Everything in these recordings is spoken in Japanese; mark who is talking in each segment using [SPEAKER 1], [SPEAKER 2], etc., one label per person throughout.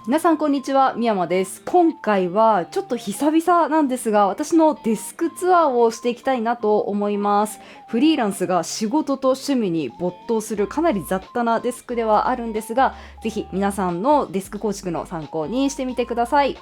[SPEAKER 1] 皆さんこんにちは、みやまです。今回はちょっと久々なんですが、私のデスクツアーをしていきたいなと思います。フリーランスが仕事と趣味に没頭するかなり雑多なデスクではあるんですが、ぜひ皆さんのデスク構築の参考にしてみてください。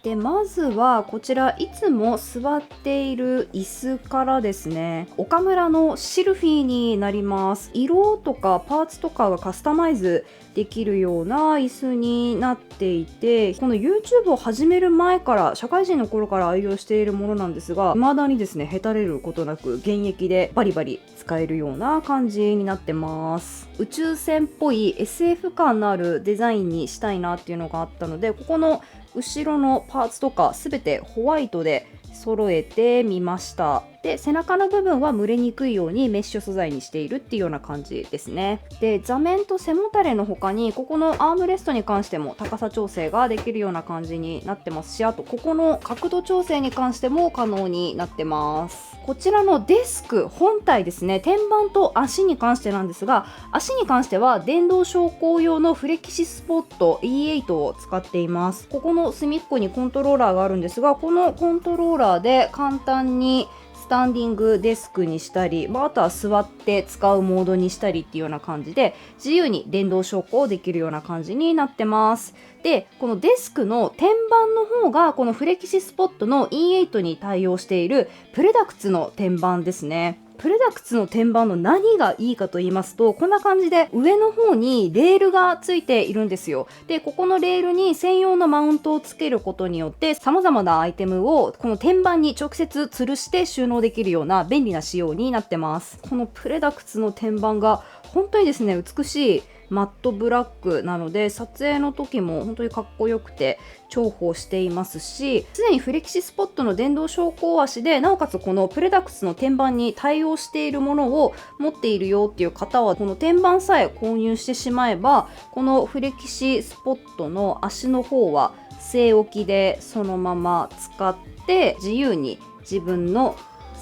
[SPEAKER 1] でまずはこちら、いつも座っている椅子からですね、岡村のシルフィーになります。色とかパーツとかがカスタマイズできるような椅子になっていて、この YouTube を始める前から社会人の頃から愛用しているものなんですが、未だにですねへたれることなく現役でバリバリ使えるような感じになってます。宇宙船っぽい SF 感のあるデザインにしたいなっていうのがあったので、ここの後ろのパーツとかすべてホワイトで揃えてみました。で背中の部分は蒸れにくいようにメッシュ素材にしているっていうような感じですね。で座面と背もたれの他に、ここのアームレストに関しても高さ調整ができるような感じになってますし、あとここの角度調整に関しても可能になってます。こちらのデスク本体ですね、天板と足に関してなんですが、足に関しては電動昇降用のフレキシスポット E8 を使っています。ここの隅っこにコントローラーがあるんですが、このコントローラーで簡単にスタンディングデスクにしたり、あとは座って使うモードにしたりっていうような感じで、自由に電動昇降できるような感じになってます。でこのデスクの天板の方がこのフレキシスポットの E8 に対応しているプレダクツの天板ですね。プレダクツの天板の何がいいかと言いますと、こんな感じで上の方にレールがついているんですよ。でここのレールに専用のマウントをつけることによって様々なアイテムをこの天板に直接吊るして収納できるような便利な仕様になってます。このプレダクツの天板が本当にですね美しいマットブラックなので、撮影の時も本当にかっこよくて重宝していますし、すでにフレキシスポットの電動昇降足で、なおかつこのプレダクツの天板に対応しているものを持っているよっていう方は、この天板さえ購入してしまえば、このフレキシスポットの足の方は据え置きでそのまま使って自由に自分の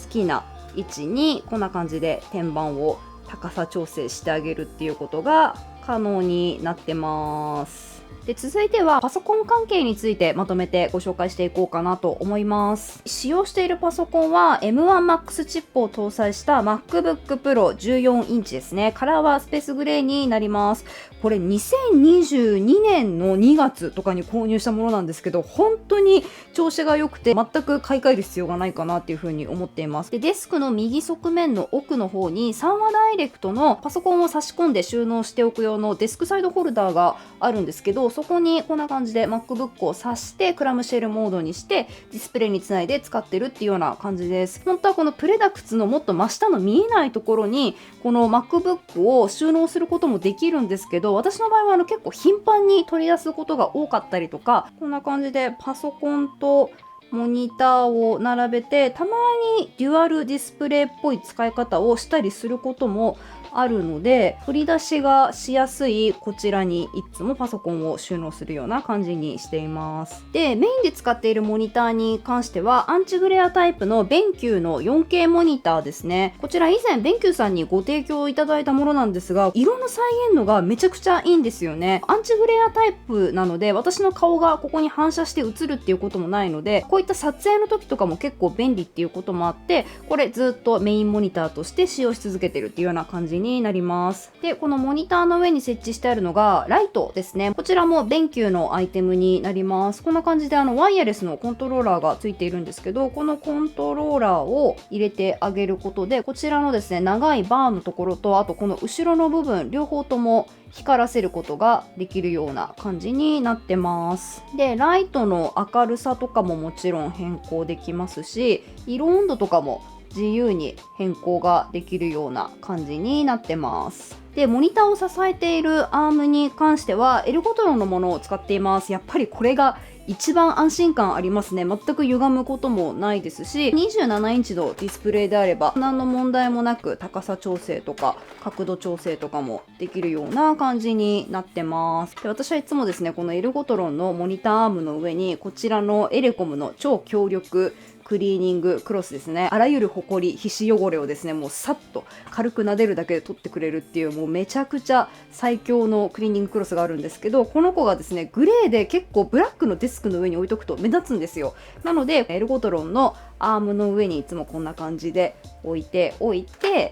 [SPEAKER 1] 好きな位置にこんな感じで天板を高さ調整してあげるっていうことが可能になってます。で続いてはパソコン関係についてまとめてご紹介していこうかなと思います。使用しているパソコンは M1Max チップを搭載した MacBook Pro 14インチですね。カラーはスペースグレーになります。これ2022年の2月とかに購入したものなんですけど、本当に調子が良くて全く買い替える必要がないかなっていう風に思っています。でデスクの右側面の奥の方に3話ダイレクトのパソコンを差し込んで収納しておく用のデスクサイドホルダーがあるんですけど、そこにこんな感じで MacBook を挿してクラムシェルモードにしてディスプレイにつないで使ってるっていうような感じです。本当はこのプレダクツのもっと真下の見えないところにこの MacBook を収納することもできるんですけど、私の場合は結構頻繁に取り出すことが多かったりとか、こんな感じでパソコンとモニターを並べてたまにデュアルディスプレイっぽい使い方をしたりすることもあるので、取り出しがしやすいこちらにいつもパソコンを収納するような感じにしています。でメインで使っているモニターに関してはアンチグレアタイプのベンキューの 4K モニターですね。こちら以前ベンキューさんにご提供いただいたものなんですが、色の再現度がめちゃくちゃいいんですよね。アンチグレアタイプなので私の顔がここに反射して映るっていうこともないので、こういった撮影の時とかも結構便利っていうこともあって、これずっとメインモニターとして使用し続けてるっていうような感じになります。でこのモニターの上に設置してあるのがライトですね。こちらもベンキューのアイテムになります。こんな感じでワイヤレスのコントローラーがついているんですけど、このコントローラーを入れてあげることで、こちらのですね長いバーのところと、あとこの後ろの部分両方とも光らせることができるような感じになってます。でライトの明るさとかももちろん変更できますし、色温度とかも自由に変更ができるような感じになってます。でモニターを支えているアームに関してはエルゴトロンのものを使っています。やっぱりこれが一番安心感ありますね。全く歪むこともないですし、27インチのディスプレイであれば何の問題もなく高さ調整とか角度調整とかもできるような感じになってます。で私はいつもですねこのエルゴトロンのモニターアームの上にこちらのエレコムの超強力クリーニングクロスですね。あらゆるホコリ、皮脂汚れをですね、もうさっと軽く撫でるだけで取ってくれるっていう、もうめちゃくちゃ最強のクリーニングクロスがあるんですけど、この子がですね、グレーで結構ブラックのデスクの上に置いとくと目立つんですよ。なのでエルゴトロンのアームの上にいつもこんな感じで置いて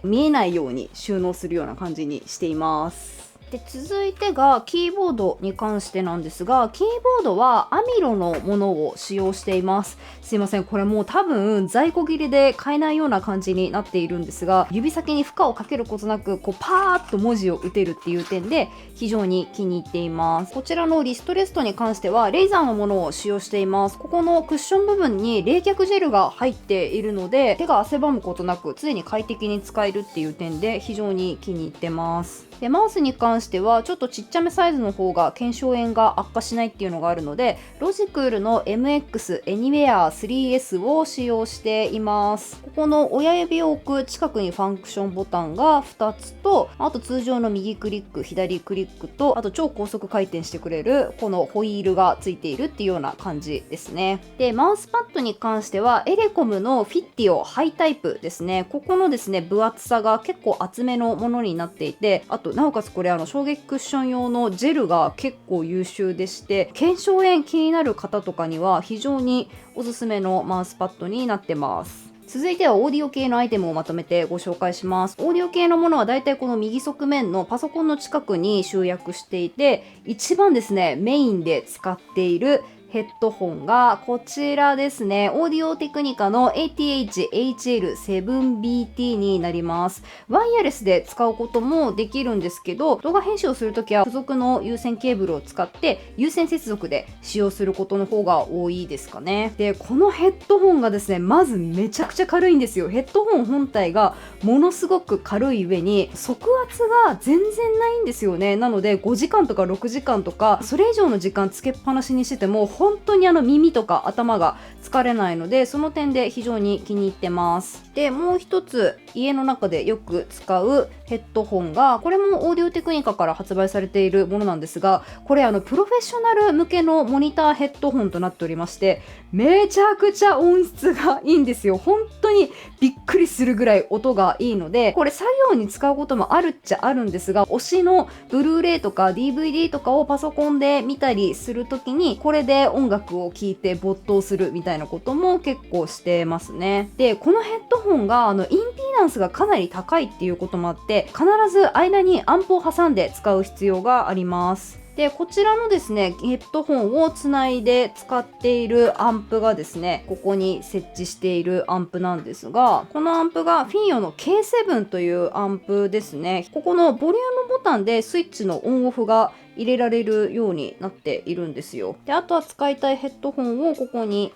[SPEAKER 1] 見えないように収納するような感じにしています。で続いてがキーボードに関してなんですが、キーボードはアミロのものを使用しています。すいません、これもう多分在庫切りで買えないような感じになっているんですが、指先に負荷をかけることなくこうパーッと文字を打てるっていう点で非常に気に入っています。こちらのリストレストに関してはレイザーのものを使用しています。ここのクッション部分に冷却ジェルが入っているので、手が汗ばむことなく常に快適に使えるっていう点で非常に気に入ってます。でマウスに関してはちょっとちっちゃめサイズの方が腱鞘炎が悪化しないっていうのがあるので、ロジクールの MX Anywhere 3S を使用しています。ここの親指を置く近くにファンクションボタンが2つと、あと通常の右クリック左クリックと、あと超高速回転してくれるこのホイールがついているっていうような感じですね。でマウスパッドに関してはエレコムのフィッティオハイタイプですね。ここのですね分厚さが結構厚めのものになっていて、あとなおかつこれ衝撃クッション用のジェルが結構優秀でして、腱鞘炎気になる方とかには非常におすすめのマウスパッドになってます。続いてはオーディオ系のアイテムをまとめてご紹介します。オーディオ系のものはだいたいこの右側面のパソコンの近くに集約していて、一番ですねメインで使っているヘッドホンがこちらですね。オーディオテクニカの ATH-HL7BT になります。ワイヤレスで使うこともできるんですけど、動画編集をするときは付属の有線ケーブルを使って有線接続で使用することの方が多いですかね。でこのヘッドホンがですね、まずめちゃくちゃ軽いんですよ。ヘッドホン本体がものすごく軽い上に側圧が全然ないんですよね。なので5時間とか6時間とかそれ以上の時間つけっぱなしにしてても本当に耳とか頭が疲れないので、その点で非常に気に入ってます。でもう一つ家の中でよく使うヘッドホンが、これもオーディオテクニカから発売されているものなんですが、これプロフェッショナル向けのモニターヘッドホンとなっておりまして、めちゃくちゃ音質がいいんですよ。本当にびっくりするぐらい音がいいので、これ作業に使うこともあるっちゃあるんですが、推しのブルーレイとか DVD とかをパソコンで見たりするときにこれで音楽を聴いて没頭するみたいなことも結構してますね。でこのヘッドホンがインピーダンスがかなり高いっていうこともあって、必ず間にアンプを挟んで使う必要があります。でこちらのですねヘッドホンをつないで使っているアンプがですね、ここに設置しているアンプなんですが、このアンプがフィンヨの K7 というアンプですね。ここのボリュームボタンでスイッチのオンオフが入れられるようになっているんですよ。であとは使いたいヘッドホンをここに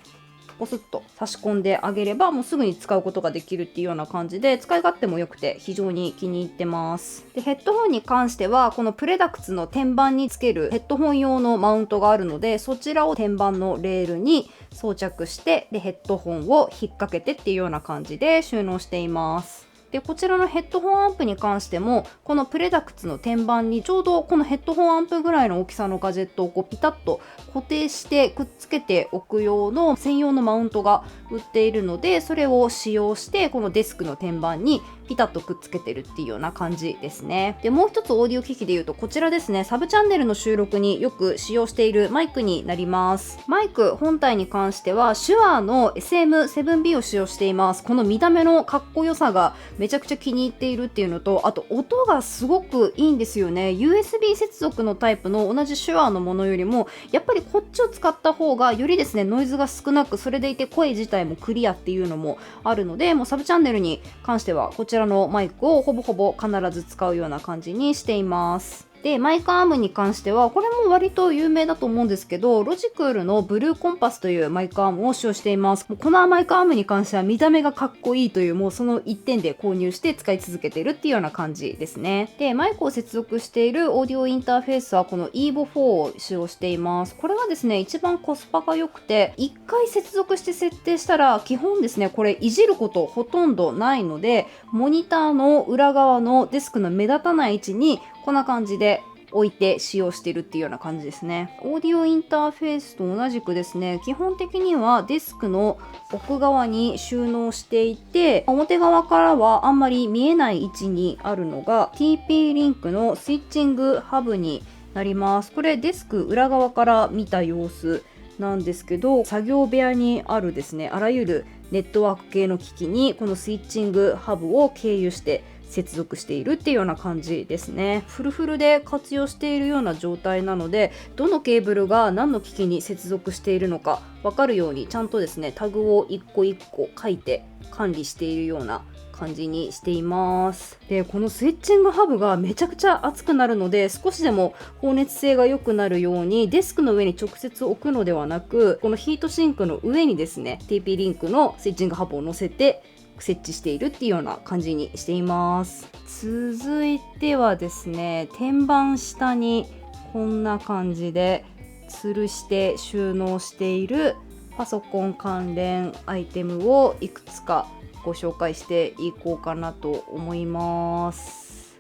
[SPEAKER 1] ポスッと差し込んであげればもうすぐに使うことができるっていうような感じで、使い勝手も良くて非常に気に入ってます。でヘッドホンに関してはこのプレダクツの天板につけるヘッドホン用のマウントがあるので、そちらを天板のレールに装着して、でヘッドホンを引っ掛けてっていうような感じで収納しています。でこちらのヘッドホンアンプに関しても、このプレダクツの天板にちょうどこのヘッドホンアンプぐらいの大きさのガジェットをピタッと固定してくっつけておく用の専用のマウントが売っているので、それを使用してこのデスクの天板にピタッとくっつけてるっていうような感じですね。でもう一つオーディオ機器でいうとこちらですね、サブチャンネルの収録によく使用しているマイクになります。マイク本体に関しては手話の SM7B を使用しています。この見た目のかっこよさがめちゃくちゃ気に入っているっていうのと、あと音がすごくいいんですよね。 USB 接続のタイプの同じ手話のものよりもやっぱりこっちを使った方がよりですねノイズが少なく、それでいて声自体もクリアっていうのもあるので、もうサブチャンネルに関してはこちらのマイクをほぼほぼ必ず使うような感じにしています。でマイクアームに関してはこれも割と有名だと思うんですけど、ロジクールのブルーコンパスというマイクアームを使用しています。もうこのマイクアームに関しては見た目がかっこいいという、もうその一点で購入して使い続けているっていうような感じですね。でマイクを接続しているオーディオインターフェースはこの EVO4 を使用しています。これはですね一番コスパが良くて、1回接続して設定したら基本ですねこれいじることほとんどないので、モニターの裏側のデスクの目立たない位置にこんな感じで置いて使用しているっていうような感じですね。オーディオインターフェースと同じくですね、基本的にはデスクの奥側に収納していて、表側からはあんまり見えない位置にあるのが TP リンクのスイッチングハブになります。これデスク裏側から見た様子なんですけど、作業部屋にあるですね、あらゆるネットワーク系の機器にこのスイッチングハブを経由して接続しているっていうような感じですね。フルフルで活用しているような状態なので、どのケーブルが何の機器に接続しているのか分かるようにちゃんとですね、タグを一個一個書いて管理しているような感じにしています。で、このスイッチングハブがめちゃくちゃ熱くなるので、少しでも放熱性が良くなるようにデスクの上に直接置くのではなく、このヒートシンクの上にですね TP リンクのスイッチングハブを乗せて設置しているっていうような感じにしています。続いてはですね、天板下にこんな感じで吊るして収納しているパソコン関連アイテムをいくつかご紹介していこうかなと思います。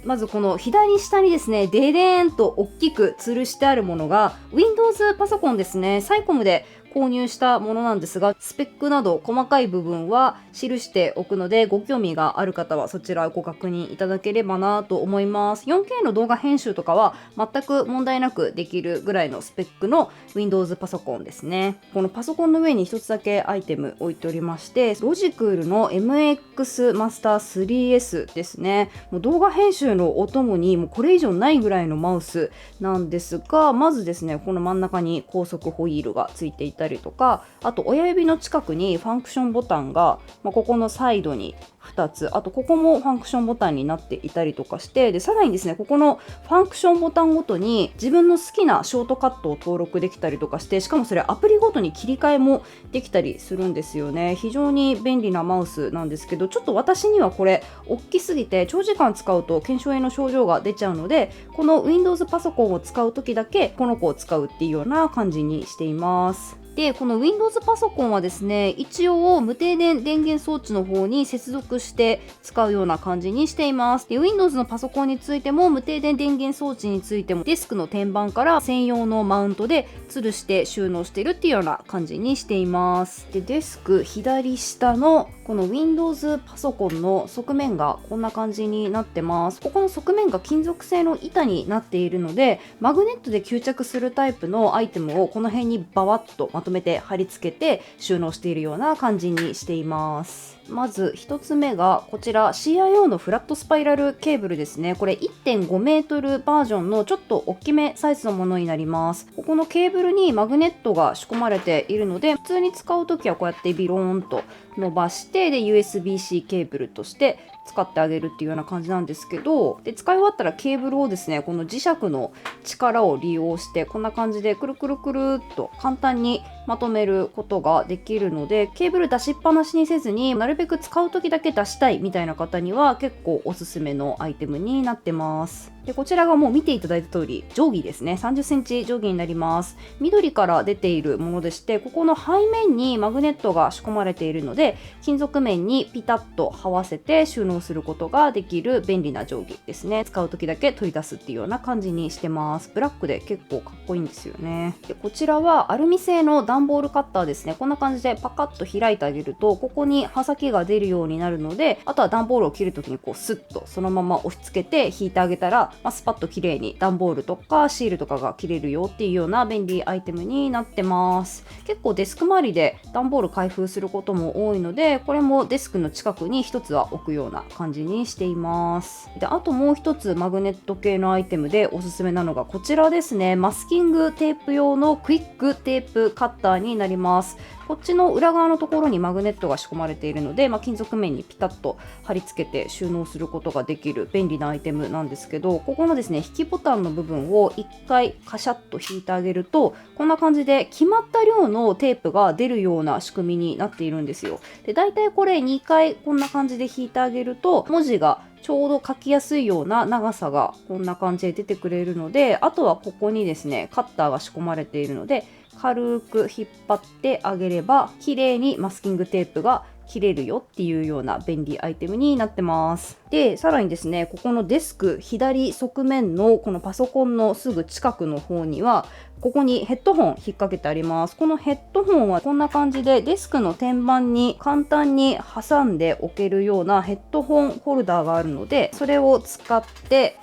[SPEAKER 1] まずこの左下にですね、デデーンと大きく吊るしてあるものが Windows パソコンですね。サイコムで購入したものなんですが、スペックなど細かい部分は記しておくので、ご興味がある方はそちらをご確認いただければなと思います。 4K の動画編集とかは全く問題なくできるぐらいのスペックの Windows パソコンですね。このパソコンの上に一つだけアイテム置いておりまして、ロジクールの MX マスター 3S ですね。もう動画編集のお供にもうこれ以上ないぐらいのマウスなんですが、まずですね、この真ん中に高速ホイールがついていたりとか、あと親指の近くにファンクションボタンが、ここのサイドに2つ、あとここもファンクションボタンになっていたりとかして、でさらにですね、ここのファンクションボタンごとに自分の好きなショートカットを登録できたりとかして、しかもそれアプリごとに切り替えもできたりするんですよね。非常に便利なマウスなんですけど、ちょっと私にはこれ大きすぎて長時間使うと腱鞘炎の症状が出ちゃうので、この Windows パソコンを使う時だけこの子を使うっていうような感じにしています。で、この Windows パソコンはですね、一応無停電電源装置の方に接続して使うような感じにしています。で、Windows のパソコンについても無停電電源装置についてもデスクの天板から専用のマウントで吊るして収納しているっていうような感じにしています。で、デスク左下のこの Windows パソコンの側面がこんな感じになってます。ここの側面が金属製の板になっているので、マグネットで吸着するタイプのアイテムをこの辺にバワッとまとめて貼り付けて収納しているような感じにしています。まず1つ目がこちら CIO のフラットスパイラルケーブルですね。これ 1.5 メートルバージョンのちょっと大きめサイズのものになります。ここのケーブルにマグネットが仕込まれているので、普通に使うときはこうやってビローンと伸ばして、で USB-C ケーブルとして使ってあげるっていうような感じなんですけど、で使い終わったらケーブルをですね、この磁石の力を利用してこんな感じでくるくるくるっと簡単にまとめることができるので、ケーブル出しっぱなしにせずになるべく使う時だけ出したいみたいな方には結構おすすめのアイテムになってます。でこちらがもう見ていただいた通り定規ですね。30センチ定規になります。緑から出ているものでして、ここの背面にマグネットが仕込まれているので、金属面にピタッと這わせて収納することができる便利な定規ですね。使う時だけ取り出すっていうような感じにしてます。ブラックで結構かっこいいんですよね。でこちらはアルミ製の段ボールカッターですね。こんな感じでパカッと開いてあげると、ここに刃先が出るようになるので、あとは段ボールを切る時にこうスッとそのまま押し付けて引いてあげたら、スパッと綺麗に段ボールとかシールとかが切れるよっていうような便利アイテムになってます。結構デスク周りで段ボール開封することも多いので、これもデスクの近くに一つは置くような感じにしています。であともう一つマグネット系のアイテムでおすすめなのがこちらですね。マスキングテープ用のクイックテープカッターになります。こっちの裏側のところにマグネットが仕込まれているので、金属面にピタッと貼り付けて収納することができる便利なアイテムなんですけど、ここのですね、引きボタンの部分を1回カシャッと引いてあげると、こんな感じで決まった量のテープが出るような仕組みになっているんですよ。で、だいたいこれ2回こんな感じで引いてあげると、文字がちょうど書きやすいような長さがこんな感じで出てくれるので、あとはここにですね、カッターが仕込まれているので、軽く引っ張ってあげれば綺麗にマスキングテープが切れるよっていうような便利アイテムになってます。で、さらにですね、ここのデスク左側面のこのパソコンのすぐ近くの方には、ここにヘッドホン引っ掛けてあります。このヘッドホンはこんな感じでデスクの天板に簡単に挟んでおけるようなヘッドホンホルダーがあるので、それを使って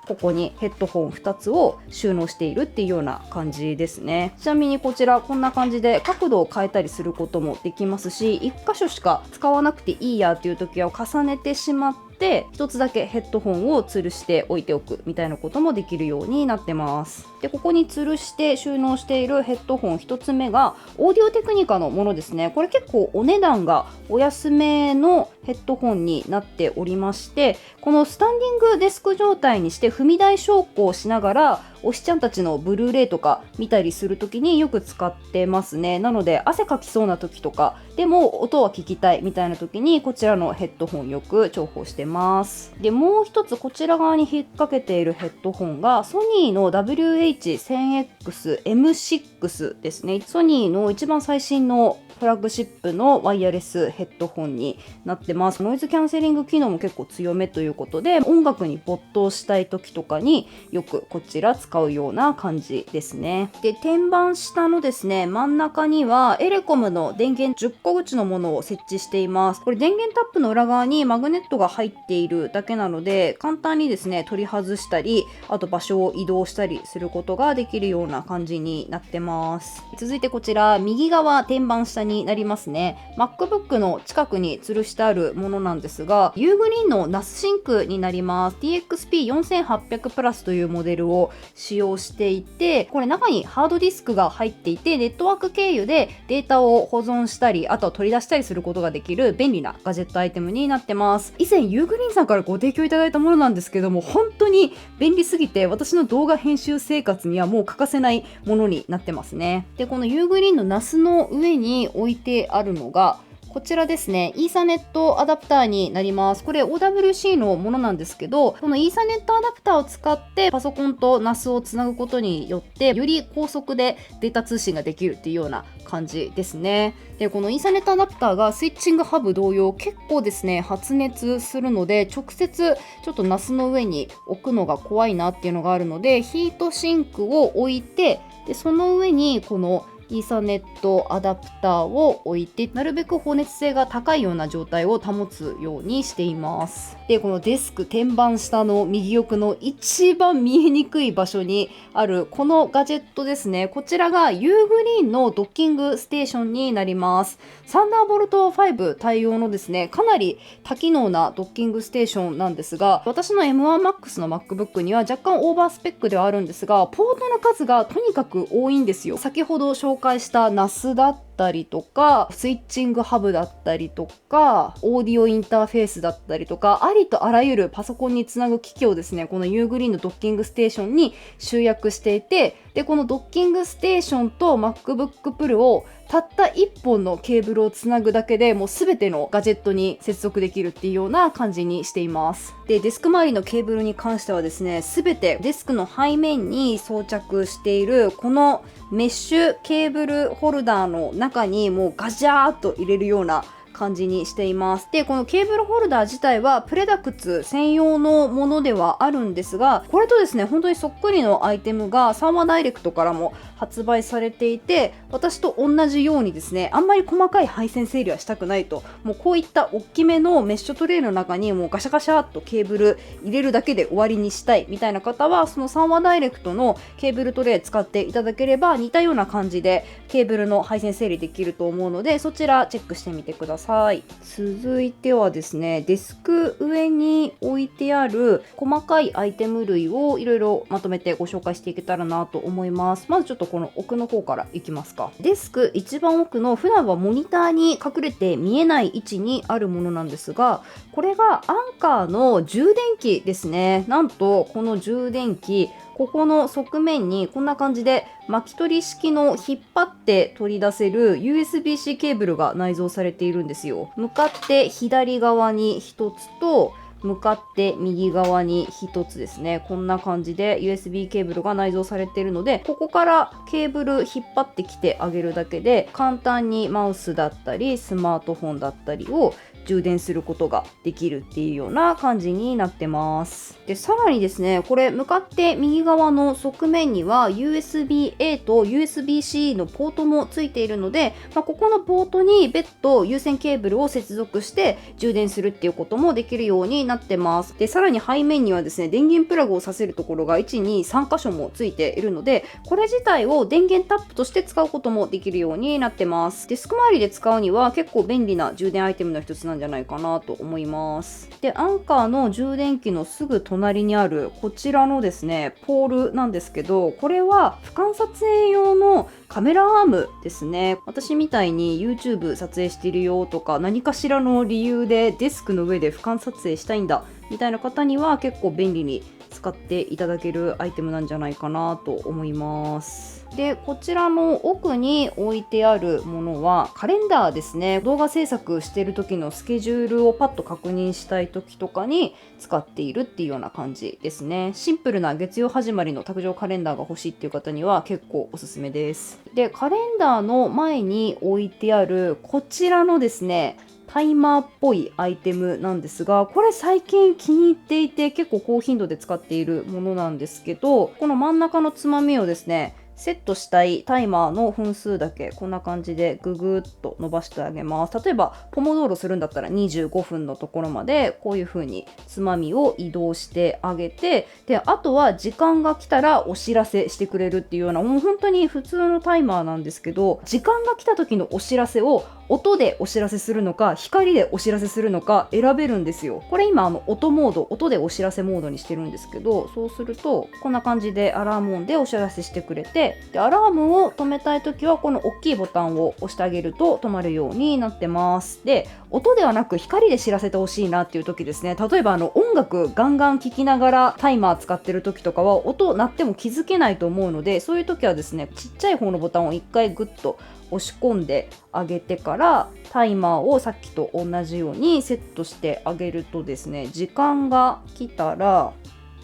[SPEAKER 1] ここにヘッドホン2つを収納しているっていうような感じですね。ちなみにこちらこんな感じで角度を変えたりすることもできますし、1箇所しか使わなくていいやっていう時は重ねてしまって1つだけヘッドホンを吊るして置いておくみたいなこともできるようになってます。で、ここに吊るして収納しているヘッドホン1つ目がオーディオテクニカのものですね。これ結構お値段がお安めのヘッドホンになっておりまして、このスタンディングデスク状態にして踏み台昇降しながら推しちゃんたちのブルーレイとか見たりするときによく使ってますね。なので汗かきそうな時とかでも音は聞きたいみたいな時にこちらのヘッドホンよく重宝してます。で、もう一つこちら側に引っ掛けているヘッドホンがソニーの WH-1000X-M6 ですね。ソニーの一番最新のフラッグシップのワイヤレスヘッドホンになってます。ノイズキャンセリング機能も結構強めということで、音楽に没頭したい時とかによくこちら使うような感じですね。で、天板下のですね、真ん中にはエレコムの電源10個口のものを設置しています。これ電源タップの裏側にマグネットが入っているだけなので、簡単にですね、取り外したり、あと場所を移動したりすることができるような感じになってます。続いてこちら、右側天板下になりますね。MacBook の近くに吊るしてあるものなんですが、ユーグリーンの NAS シンクになります。TXP4800 プラスというモデルを使用していて、これ中にハードディスクが入っていて、ネットワーク経由でデータを保存したり、あとは取り出したりすることができる便利なガジェットアイテムになってます。以前ユーグリーンさんからご提供いただいたものなんですけども、本当に便利すぎて私の動画編集生活にはもう欠かせないものになってますね。で、このユーグリーンの NAS の上に置いてあるのがこちらですね、イーサネットアダプターになります。これ OWC のものなんですけど、このイーサネットアダプターを使ってパソコンと NAS をつなぐことによってより高速でデータ通信ができるっていうような感じですね。で、このイーサネットアダプターがスイッチングハブ同様結構ですね、発熱するので直接ちょっと NAS の上に置くのが怖いなっていうのがあるので、ヒートシンクを置いて、でその上にこのイーサネットアダプターを置いて、なるべく放熱性が高いような状態を保つようにしています。で、このデスク天板下の右奥の一番見えにくい場所にあるこのガジェットですね。こちらがユーグリーンのドッキングステーションになります。サンダーボルト5対応のですね、かなり多機能なドッキングステーションなんですが、私の M1Max の MacBook には若干オーバースペックではあるんですが、ポートの数がとにかく多いんですよ。先ほど紹介した NAS だったりとか、スイッチングハブだったりとか、オーディオインターフェースだったりとか、ありとあらゆるパソコンにつなぐ機器をですね、このユーグリーンのドッキングステーションに集約していて、でこのドッキングステーションと MacBook Pro をたった1本のケーブルをつなぐだけでもう全てのガジェットに接続できるっていうような感じにしています。で、デスク周りのケーブルに関してはですね、全てデスクの背面に装着しているこのメッシュケーブルホルダーの中にもうガジャーっと入れるような感じにしています。で、このケーブルホルダー自体はプレダクツ専用のものではあるんですが、これとですね、本当にそっくりのアイテムがサンワダイレクトからも発売されていて、私と同じようにですね、あんまり細かい配線整理はしたくないと、もうこういった大きめのメッシュトレイの中にもうガシャガシャっとケーブル入れるだけで終わりにしたいみたいな方は、そのサンワダイレクトのケーブルトレイ使っていただければ似たような感じでケーブルの配線整理できると思うので、そちらチェックしてみてください。続いてはですね、デスク上に置いてある細かいアイテム類をいろいろまとめてご紹介していけたらなと思います。まずちょっとこの奥の方からいきますか。デスク一番奥の普段はモニターに隠れて見えない位置にあるものなんですが、これがアンカーの充電器ですね。なんとこの充電器、ここの側面にこんな感じで巻き取り式の引っ張って取り出せる USB-C ケーブルが内蔵されているんですよ。向かって左側に1つと、向かって右側に1つですね、こんな感じで USB ケーブルが内蔵されているので、ここからケーブル引っ張ってきてあげるだけで簡単にマウスだったりスマートフォンだったりを充電することができるっていうような感じになってます。で、さらにですね、これ向かって右側の側面には USB-A と USB-C のポートもついているので、ここのポートに別途有線ケーブルを接続して充電するっていうこともできるようになってます。で、さらに背面にはですね、電源プラグをさせるところが1、2、3箇所もついているので、これ自体を電源タップとして使うこともできるようになってます。デスク周りで使うには結構便利な充電アイテムの一つなんじゃないかなと思います。で、アンカーの充電器のすぐ隣にあるこちらのですね、ポールなんですけど、これは俯瞰撮影用のカメラアームですね。私みたいに YouTube 撮影してるよとか、何かしらの理由でデスクの上で俯瞰撮影したいんだみたいな方には結構便利に使っていただけるアイテムなんじゃないかなと思います。で、こちらの奥に置いてあるものはカレンダーですね。動画制作している時のスケジュールをパッと確認したい時とかに使っているっていうような感じですね。シンプルな月曜始まりの卓上カレンダーが欲しいっていう方には結構おすすめです。で、カレンダーの前に置いてあるこちらのですね、タイマーっぽいアイテムなんですが、これ最近気に入っていて結構高頻度で使っているものなんですけど、この真ん中のつまみをですね、セットしたいタイマーの分数だけこんな感じでググっと伸ばしてあげます。例えばポモドーロするんだったら25分のところまでこういう風につまみを移動してあげて、で、あとは時間が来たらお知らせしてくれるっていうような、もう本当に普通のタイマーなんですけど、時間が来た時のお知らせを音でお知らせするのか光でお知らせするのか選べるんですよ。これ今音モード、音でお知らせモードにしてるんですけど、そうするとこんな感じでアラーム音でお知らせしてくれて、で、アラームを止めたい時はこの大きいボタンを押してあげると止まるようになってます。で、音ではなく光で知らせてほしいなっていう時ですね、例えば音楽ガンガン聴きながらタイマー使ってる時とかは音鳴っても気づけないと思うので、そういう時はですね、ちっちゃい方のボタンを1回グッと押し込んであげてからタイマーをさっきと同じようにセットしてあげるとですね、時間が来たら、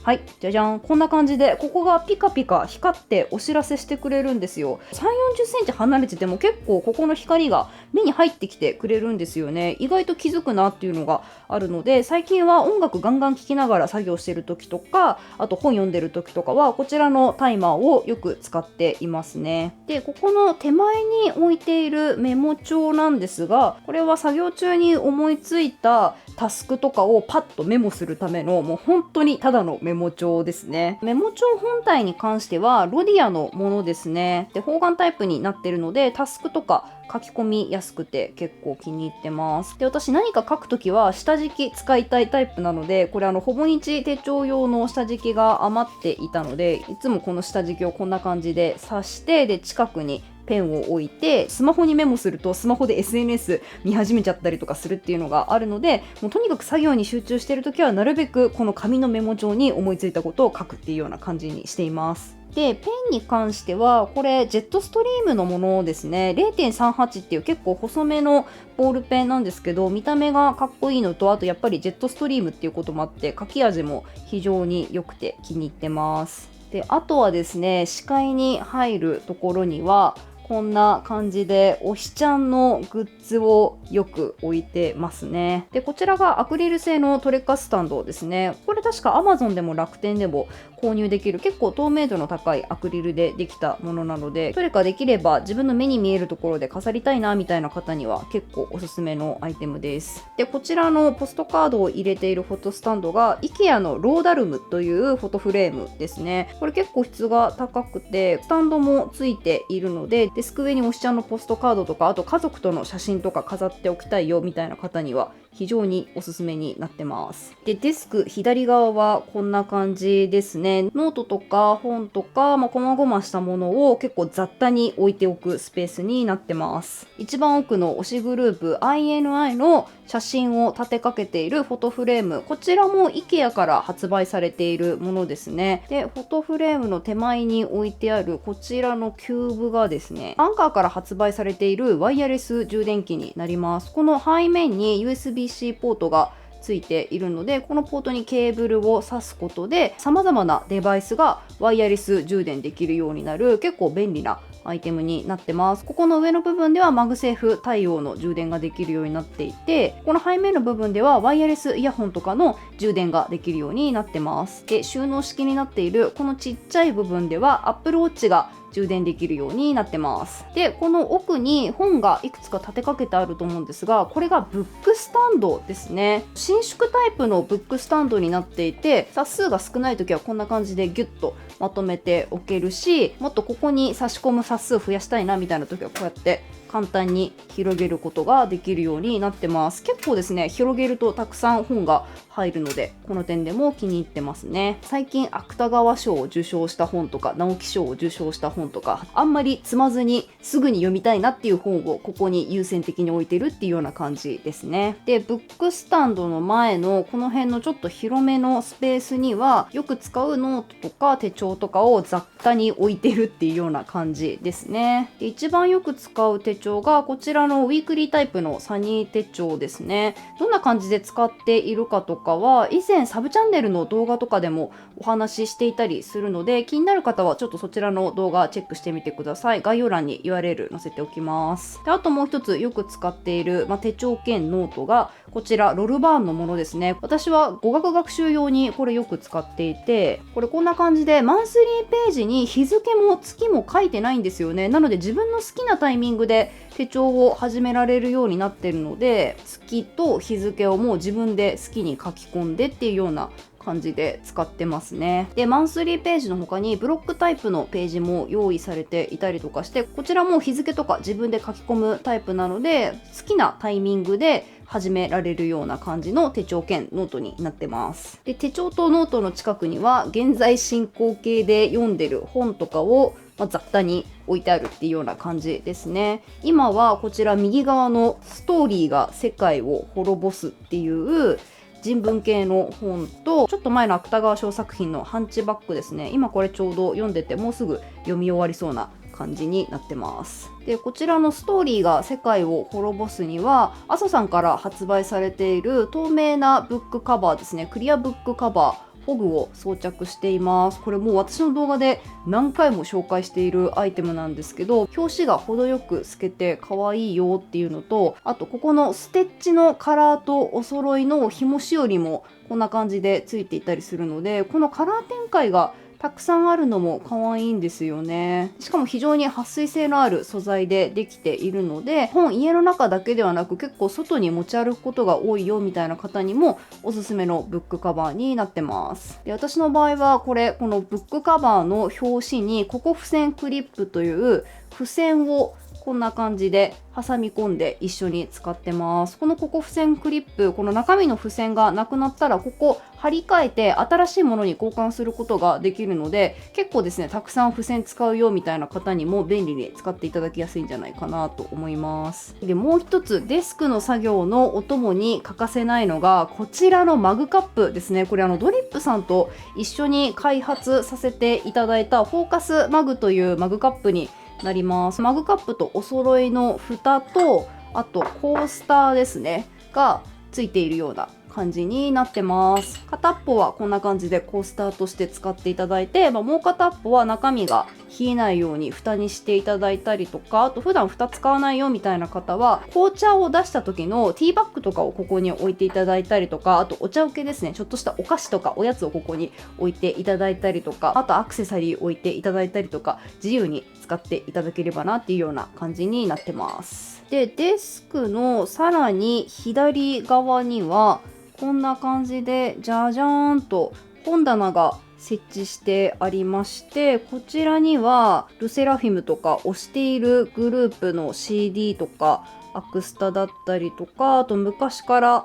[SPEAKER 1] はい、じゃじゃん、こんな感じでここがピカピカ光ってお知らせしてくれるんですよ。3、40センチ離れてても結構ここの光が目に入ってきてくれるんですよね。意外と気づくなっていうのがあるので、最近は音楽ガンガン聴きながら作業してる時とか、あと本読んでる時とかはこちらのタイマーをよく使っていますね。で、ここの手前に置いているメモ帳なんですが、これは作業中に思いついたタスクとかをパッとメモするための、もう本当にただのメモ帳ですね。メモ帳本体に関してはロディアのものですね。で、方眼タイプになってるのでタスクとか書き込みやすくて結構気に入ってます。で、私何か書くときは下敷き使いたいタイプなので、これほぼ日手帳用の下敷きが余っていたので、いつもこの下敷きをこんな感じで刺して、で、近くにペンを置いてスマホにメモするとスマホで SNS 見始めちゃったりとかするっていうのがあるので、もうとにかく作業に集中しているときはなるべくこの紙のメモ帳に思いついたことを書くっていうような感じにしています。で、ペンに関してはこれジェットストリームのものですね。 0.38 っていう結構細めのボールペンなんですけど、見た目がかっこいいのと、あとやっぱりジェットストリームっていうこともあって書き味も非常に良くて気に入ってます。で、あとはですね、視界に入るところにはこんな感じで推しちゃんのグッズをよく置いてますね。で、こちらがアクリル製のトレカスタンドですね。これ確か Amazon でも楽天でも購入できる結構透明度の高いアクリルでできたものなので、トレカできれば自分の目に見えるところで飾りたいなみたいな方には結構おすすめのアイテムです。で、こちらのポストカードを入れているフォトスタンドが IKEA のローダルムというフォトフレームですね。これ結構質が高くてスタンドもついているので、デスク上に推しちゃんのポストカードとか、あと家族との写真とか飾っておきたいよみたいな方には非常におすすめになってます。で、デスク左側はこんな感じですね。ノートとか本とか、細々したものを結構雑多に置いておくスペースになってます。一番奥の推しグループ INI の写真を立てかけているフォトフレーム、こちらも IKEA から発売されているものですね。で、フォトフレームの手前に置いてあるこちらのキューブがですね、アンカーから発売されているワイヤレス充電器になります。この背面に USB-C ポートがついているので、このポートにケーブルを挿すことで様々なデバイスがワイヤレス充電できるようになる結構便利なアイテムになってます。ここの上の部分ではマグセーフ対応の充電ができるようになっていて、この背面の部分ではワイヤレスイヤホンとかの充電ができるようになってます。で、収納式になっているこのちっちゃい部分では Apple Watch が充電できるようになってます。で、この奥に本がいくつか立てかけてあると思うんですが、これがブックスタンドですね。伸縮タイプのブックスタンドになっていて、冊数が少ない時はこんな感じでギュッとまとめておけるし、もっとここに差し込む冊数増やしたいなみたいな時はこうやって簡単に広げることができるようになってます。結構ですね、広げるとたくさん本が入るので、この点でも気に入ってますね。最近芥川賞を受賞した本とか直木賞を受賞した本とか、あんまり積まずにすぐに読みたいなっていう本をここに優先的に置いてるっていうような感じですね。で、ブックスタンドの前のこの辺のちょっと広めのスペースにはよく使うノートとか手帳とかを雑多に置いてるっていうような感じですね。で、一番よく使う手帳がこちらのウィークリータイプのサニー手帳ですね。どんな感じで使っているかとかは以前サブチャンネルの動画とかでもお話ししていたりするので、気になる方はちょっとそちらの動画チェックしてみてください。概要欄に URL 載せておきます。で、あともう一つよく使っている、手帳兼ノートがこちらロルバーンのものですね。私は語学学習用にこれよく使っていて、これこんな感じでマンスリーページに日付も月も書いてないんですよね。なので自分の好きなタイミングで手帳を始められるようになってるので、月と日付をもう自分で好きに書き込んでっていうような感じで使ってますね。で、マンスリーページの他にブロックタイプのページも用意されていたりとかして、こちらも日付とか自分で書き込むタイプなので、好きなタイミングで始められるような感じの手帳兼ノートになってます。で、手帳とノートの近くには現在進行形で読んでる本とかを雑多に置いてあるっていうような感じですね。今はこちら右側のストーリーが世界を滅ぼすっていう人文系の本と、ちょっと前の芥川賞作品のハンチバックですね。今これちょうど読んでてもうすぐ読み終わりそうな感じになってます。で、こちらのストーリーが世界を滅ぼすには、阿蘇さんから発売されている透明なブックカバーですね。クリアブックカバー。フォグを装着しています。これもう私の動画で何回も紹介しているアイテムなんですけど、表紙が程よく透けて可愛いよっていうのと、あとここのステッチのカラーとお揃いの紐しおりもこんな感じでついていたりするので、このカラー展開がたくさんあるのも可愛いんですよね。しかも非常に撥水性のある素材でできているので、本家の中だけではなく結構外に持ち歩くことが多いよみたいな方にもおすすめのブックカバーになってます。で、私の場合はこのブックカバーの表紙にココ付箋クリップという付箋をこんな感じで挟み込んで一緒に使ってます。このココ付箋クリップ、この中身の付箋がなくなったらここ貼り替えて新しいものに交換することができるので、結構ですね、たくさん付箋使うよみたいな方にも便利に使っていただきやすいんじゃないかなと思います。で、もう一つデスクの作業のお供に欠かせないのがこちらのマグカップですね。これドリップさんと一緒に開発させていただいたフォーカスマグというマグカップになります。マグカップとお揃いの蓋と、あとコースターですねがついているような感じになってます。片っぽはこんな感じでコースターとして使っていただいて、もう片っぽは中身が冷えないように蓋にしていただいたりとか、あと普段蓋使わないよみたいな方は紅茶を出した時のティーバッグとかをここに置いていただいたりとか、あとお茶受けですね、ちょっとしたお菓子とかおやつをここに置いていただいたりとか、あとアクセサリー置いていただいたりとか、自由に使っていただければなっていうような感じになってます。で、デスクのさらに左側にはこんな感じでじゃじゃーんと本棚が設置してありまして、こちらにはルセラフィムとか推しているグループの CD とかアクスタだったりとか、あと昔から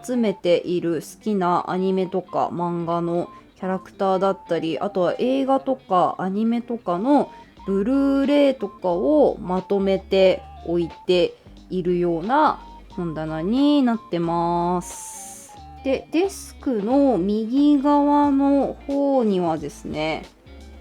[SPEAKER 1] 集めている好きなアニメとか漫画のキャラクターだったり、あとは映画とかアニメとかのブルーレイとかをまとめて置いているような本棚になってます。で、デスクの右側の方にはですね、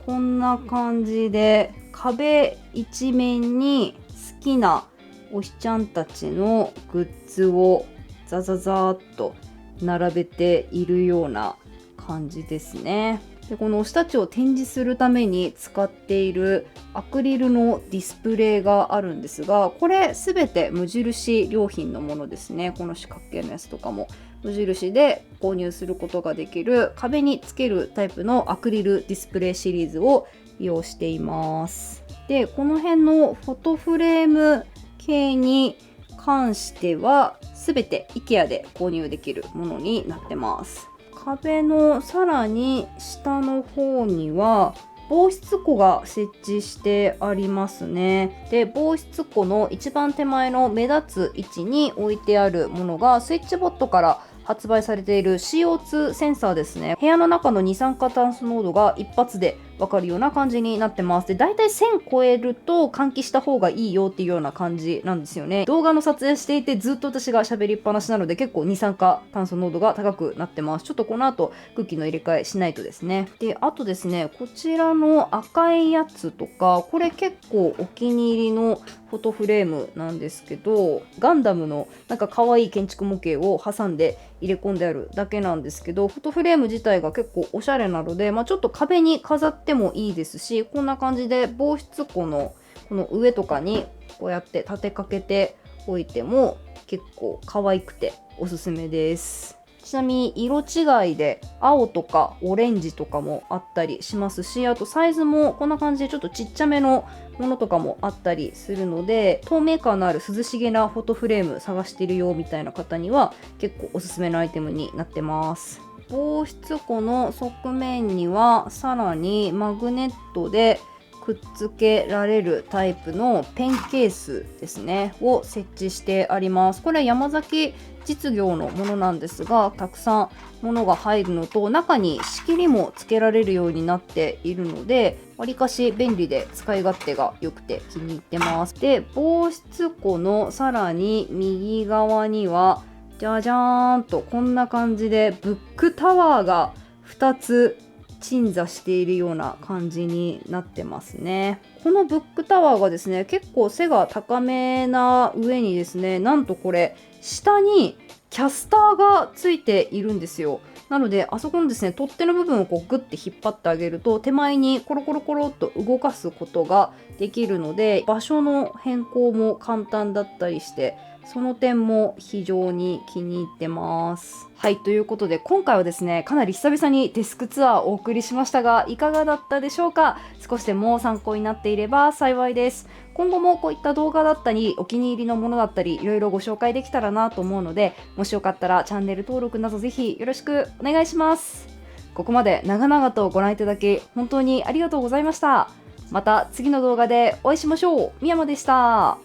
[SPEAKER 1] こんな感じで壁一面に好きな推しちゃんたちのグッズをザザザーっと並べているような感じですね。でこの推したちを展示するために使っているアクリルのディスプレイがあるんですが、これ全て無印良品のものですね。この四角形のやつとかも無印で購入することができる壁につけるタイプのアクリルディスプレイシリーズを利用しています。でこの辺のフォトフレーム系に関しては全て IKEA で購入できるものになってます。壁のさらに下の方には防湿庫が設置してありますね。で防湿庫の一番手前の目立つ位置に置いてあるものがスイッチボットから発売されている CO2 センサーですね。部屋の中の二酸化炭素濃度が一発でわかるような感じになってます。で、だいたい1000超えると換気した方がいいよっていうような感じなんですよね。動画の撮影していてずっと私が喋りっぱなしなので結構二酸化炭素濃度が高くなってます。ちょっとこの後空気の入れ替えしないとですね。で、あとですね、こちらの赤いやつとか、これ結構お気に入りのフォトフレームなんですけど、ガンダムのなんか可愛い建築模型を挟んで入れ込んであるだけなんですけど、フォトフレーム自体が結構おしゃれなので、ちょっと壁に飾ってもいいですし、こんな感じで防湿庫のこの上とかにこうやって立てかけておいても結構可愛くておすすめです。ちなみに色違いで青とかオレンジとかもあったりしますし、あとサイズもこんな感じでちょっとちっちゃめのものとかもあったりするので、透明感のある涼しげなフォトフレーム探してるよみたいな方には結構おすすめのアイテムになってます。防湿庫の側面にはさらにマグネットでくっつけられるタイプのペンケースですねを設置してあります。これ山崎実業のものなんですが、たくさん物が入るのと中に仕切りもつけられるようになっているので、わりかし便利で使い勝手が良くて気に入ってます。で防湿庫のさらに右側にはじゃじゃーんとこんな感じでブックタワーが2つ鎮座しているような感じになってますね。このブックタワーがですね、結構背が高めな上にですね、なんとこれ下にキャスターがついているんですよ。なのであそこのですね、取っ手の部分をこうグッて引っ張ってあげると手前にコロコロコロっと動かすことができるので、場所の変更も簡単だったりしてその点も非常に気に入ってます。はい、ということで今回はですね、かなり久々にデスクツアーをお送りしましたが、いかがだったでしょうか。少しでも参考になっていれば幸いです。今後もこういった動画だったりお気に入りのものだったりいろいろご紹介できたらなと思うので、もしよかったらチャンネル登録などぜひよろしくお願いします。ここまで長々とご覧いただき本当にありがとうございました。また次の動画でお会いしましょう。みやまでした。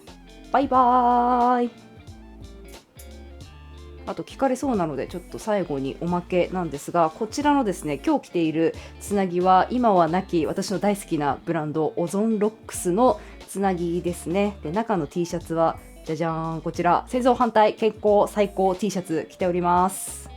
[SPEAKER 1] バイバーイ。あと聞かれそうなのでちょっと最後におまけなんですが、こちらのですね、今日着ているつなぎは今はなき私の大好きなブランドオゾンロックスのつなぎですね。で中の T シャツはじゃじゃーん、こちら製造反対健康最高 T シャツ着ております。